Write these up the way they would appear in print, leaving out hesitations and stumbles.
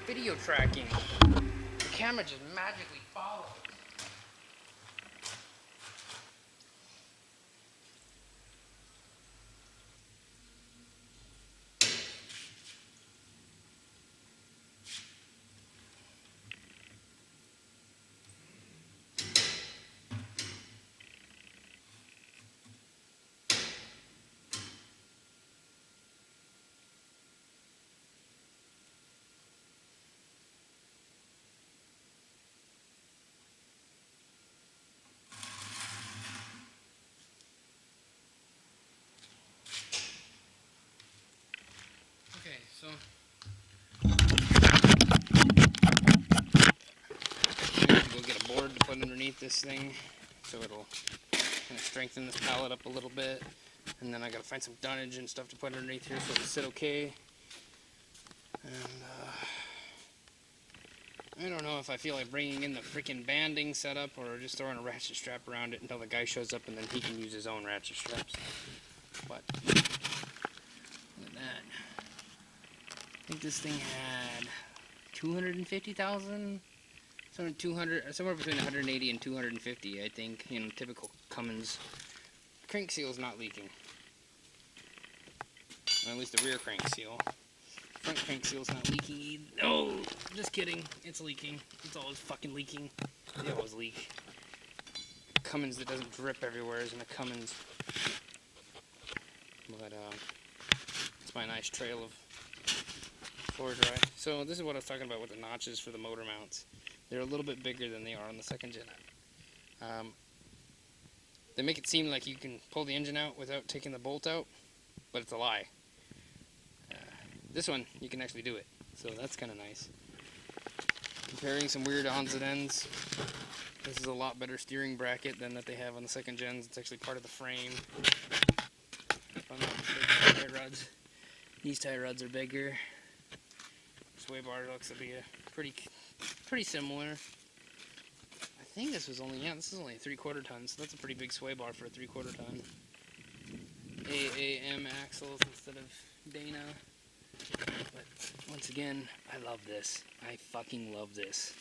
video tracking. The camera just magically follows. Okay, so we'll get a board to put underneath this thing so it'll kind of strengthen this pallet up a little bit. And then I gotta find some dunnage and stuff to put underneath here so it'll sit okay. And I don't know if I feel like bringing in the freaking banding setup or just throwing a ratchet strap around it until the guy shows up and then he can use his own ratchet straps. But look at that. I think this thing had 250,000, somewhere between 180 and 250. I think, typical Cummins. Crank seal is not leaking, or at least the rear crank seal. Front crank seal's not leaking either. No, just kidding. It's leaking. It's always fucking leaking. They always leak. Cummins that doesn't drip everywhere isn't a Cummins. But it's my nice trail of floor dry. So this is what I was talking about with the notches for the motor mounts. They're a little bit bigger than they are on the second gen. They make it seem like you can pull the engine out without taking the bolt out, but it's a lie. This one, you can actually do it, so that's kind of nice. Comparing some weird odds and ends, this is a lot better steering bracket than that they have on the second gens. It's actually part of the frame. If I'm not mistaken, tie rods. These tie rods are bigger. Sway bar looks to be a pretty similar. I think this is only a 3/4 ton, so that's a pretty big sway bar for a 3/4 ton. AAM axles instead of Dana. But once again, I love this. I fucking love this.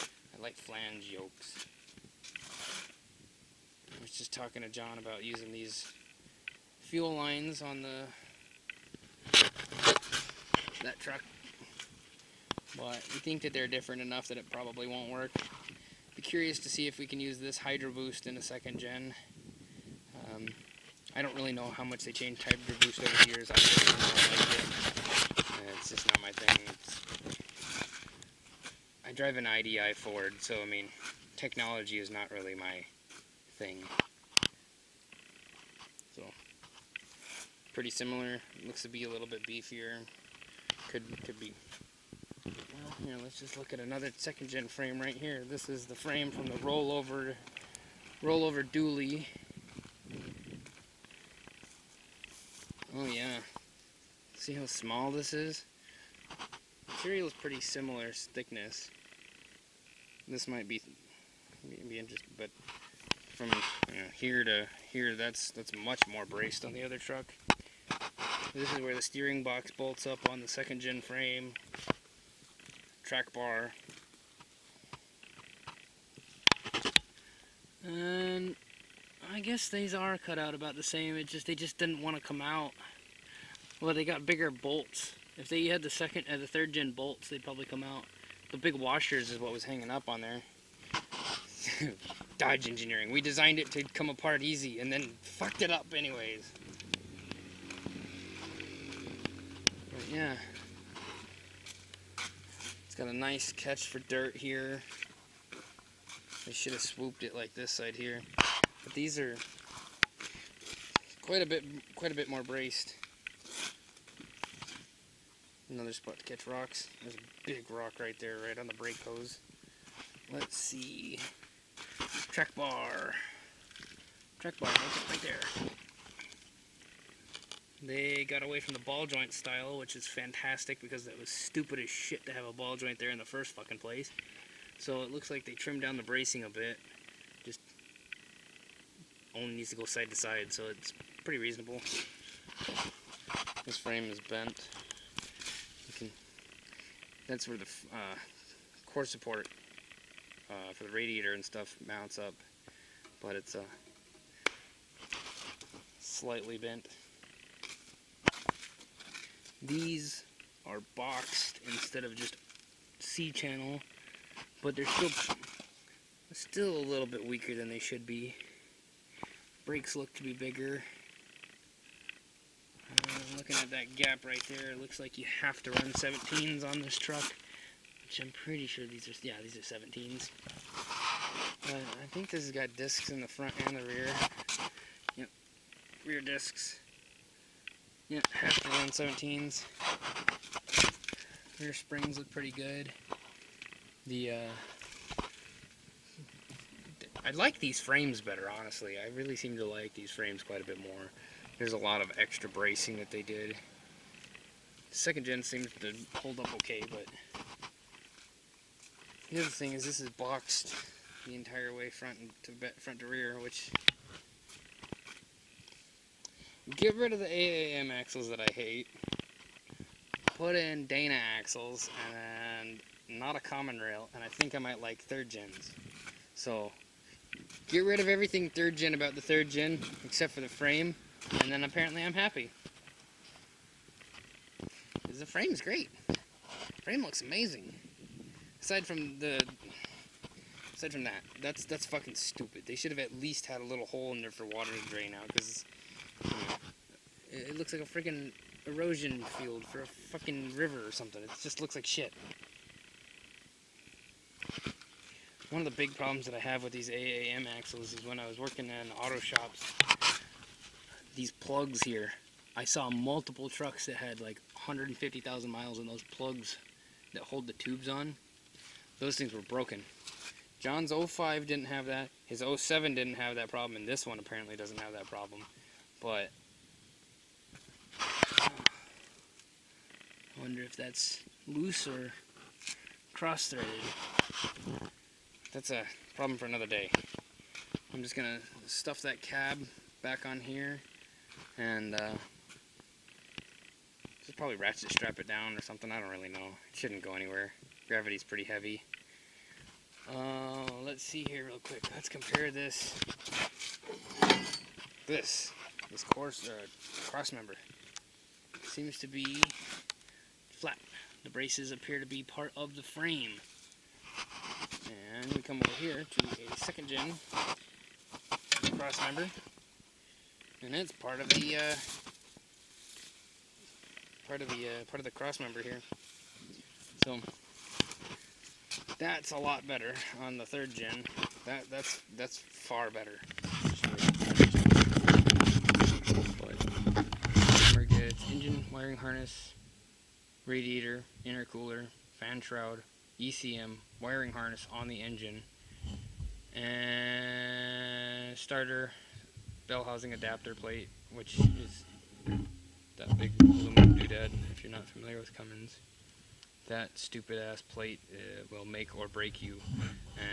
I like flange yokes. I was just talking to John about using these fuel lines on that truck. But we think that they're different enough that it probably won't work. Be curious to see if we can use this Hydro Boost in a second gen. I don't really know how much they changed Hydro Boost over the years. I just don't like it. It's just not my thing. I drive an IDI Ford, so I mean, technology is not really my thing. So, pretty similar. Looks to be a little bit beefier. Could be. Well, here, let's just look at another second gen frame right here. This is the frame from the rollover dually. Oh yeah. See how small this is? Material is pretty similar thickness. This might be interesting, but from here to here, that's much more braced on the other truck. This is where the steering box bolts up on the second gen frame. Track bar. And I guess these are cut out about the same. They just didn't want to come out. Well, they got bigger bolts. If they had the third gen bolts, they'd probably come out. The big washers is what was hanging up on there. Dodge engineering. We designed it to come apart easy and then fucked it up anyways. But yeah. It's got a nice catch for dirt here. They should have swooped it like this side here. But these are quite a bit more braced. Another spot to catch rocks. There's a big rock right there, right on the brake hose. Let's see. Track bar. Track bar, right there. They got away from the ball joint style, which is fantastic because that was stupid as shit to have a ball joint there in the first fucking place. So it looks like they trimmed down the bracing a bit. Just only needs to go side to side, so it's pretty reasonable. This frame is bent. that's where the core support for the radiator and stuff mounts up, but it's slightly bent. These are boxed instead of just C-channel, but they're still a little bit weaker than they should be. Brakes look to be bigger. Looking at that gap right there, it looks like you have to run 17s on this truck, which I'm pretty sure these are 17s. I think this has got discs in the front and the rear. Yep, rear discs. Yep, have to run 17s. Rear springs look pretty good. I like these frames better, honestly. I really seem to like these frames quite a bit more. There's a lot of extra bracing that they did. Second gen seems to hold up okay, but the other thing is this is boxed the entire way front to rear, which, get rid of the AAM axles that I hate, put in Dana axles, and not a common rail, and I think I might like third gens. So get rid of everything third gen about the third gen except for the frame, and then apparently I'm happy. Because the frame's great. The frame looks amazing. Aside from that, that's fucking stupid. They should have at least had a little hole in there for water to drain out, because it looks like a freaking erosion field for a fucking river or something. It just looks like shit. One of the big problems that I have with these AAM axles is when I was working in auto shops, these plugs here, I saw multiple trucks that had like 150,000 miles, and those plugs that hold the tubes on, those things were broken. John's 05 didn't have that, his 07 didn't have that problem, and this one apparently doesn't have that problem. But I wonder if that's loose or cross-threaded. That's a problem for another day. I'm just gonna stuff that cab back on here, and just probably ratchet strap it down or something. I don't really know. It shouldn't go anywhere. Gravity's pretty heavy. Let's see here real quick. Let's compare this cross member. Seems to be flat. The braces appear to be part of the frame. And we come over here to a second gen cross member, and it's part of the cross member here. So that's a lot better on the third gen. That's far better. But we're good. Engine, wiring harness, radiator, intercooler, fan shroud, ECM, wiring harness on the engine, and starter, bell housing adapter plate, which is that big aluminum doodad. If you're not familiar with Cummins, that stupid ass plate will make or break you.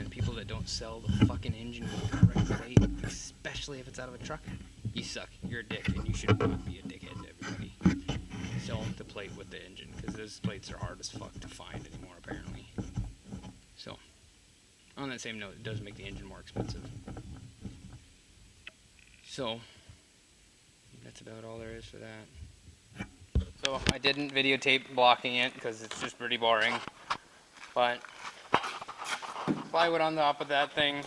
And people that don't sell the fucking engine with the correct plate, especially if it's out of a truck, you suck. You're a dick, and you should not be a dickhead to everybody. Sell the plate with the engine, because those plates are hard as fuck to find anymore, apparently. So, on that same note, it does make the engine more expensive. So, that's about all there is for that. So, I didn't videotape blocking it, because it's just pretty boring. But, plywood on top of that thing.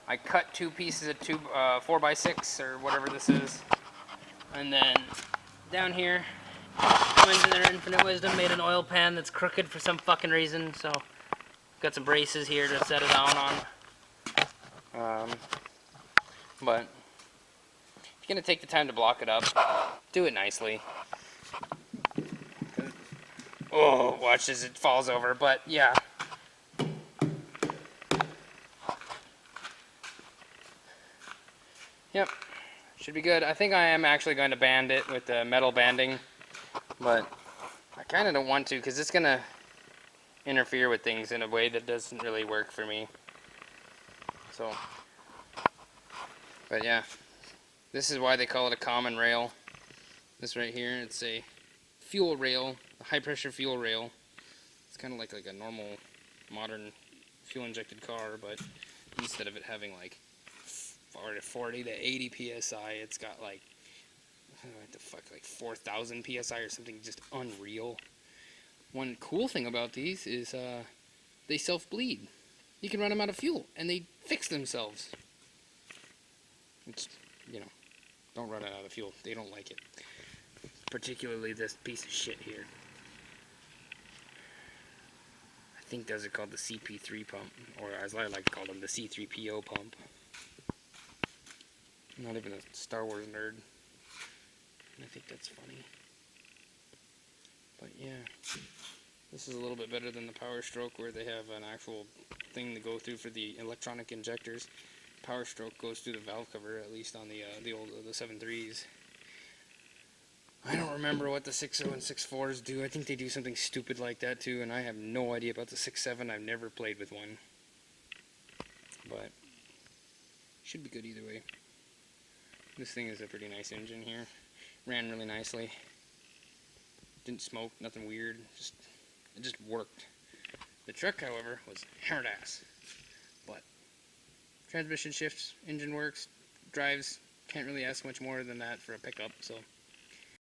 I cut 2 pieces of 4x6, or whatever this is. And then, down here, Cummins in their infinite wisdom made an oil pan that's crooked for some fucking reason, so got some braces here to set it down on. But if you're gonna take the time to block it up, do it nicely. Oh, watch as it falls over, but yeah. Yep, should be good. I think I am actually going to band it with the metal banding, but I kind of don't want to, because it's going to interfere with things in a way that doesn't really work for me. So, but yeah, this is why they call it a common rail. This right here, it's a fuel rail, a high pressure fuel rail. It's kind of like a normal, modern, fuel-injected car, but instead of it having like 40 to 80 psi, it's got like what the fuck, like 4,000 psi or something just unreal. One cool thing about these is they self-bleed. You can run them out of fuel, and they fix themselves. It's, you know, don't run it out of fuel. They don't like it. Particularly this piece of shit here. I think those are called the CP3 pump, or as I like to call them, the C3PO pump. I'm not even a Star Wars nerd. I think that's funny. But yeah, this is a little bit better than the Power Stroke, where they have an actual thing to go through for the electronic injectors. Power Stroke goes through the valve cover, at least on the old the 7.3s. I don't remember what the 6.0 and 6.4s do. I think they do something stupid like that too, and I have no idea about the 6.7. I've never played with one, but should be good either way. This thing is a pretty nice engine here. Ran really nicely. Didn't smoke, nothing weird. It just worked. The truck, however, was hard ass. But transmission shifts, engine works, drives. Can't really ask much more than that for a pickup. So